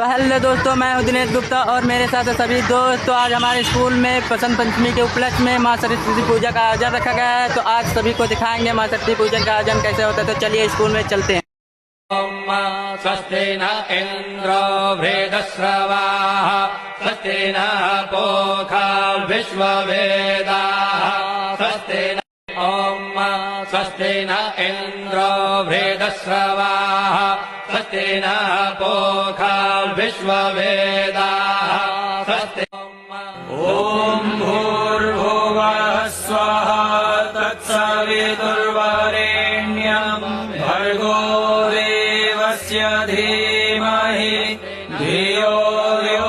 तो hello दोस्तों, मैं हूं दिनेश गुप्ता और मेरे साथ सभी दोस्त। तो आज हमारे स्कूल में बसंत पंचमी के उपलक्ष्य में मां सरस्वती पूजा का आयोजन रखा गया है। तो आज सभी को दिखाएंगे मां सरस्वती पूजन का आयोजन कैसे होता है। तो चलिए स्कूल में चलते हैं। स्वस्ति न इन्द्रो वृद्धश्रवाः स्वस्ति न पूषा विश्ववेदाः स्वस्ति न स्वस्ति न इन्द्रो वृद्धश्रवाः स्वस्ति न पूषा विश्ववेदाः स्वस्ति ॐ भूर्भुवः स्वः तत्सवितुर्वरेण्यं भर्गो देवस्य धीमहि धियो यो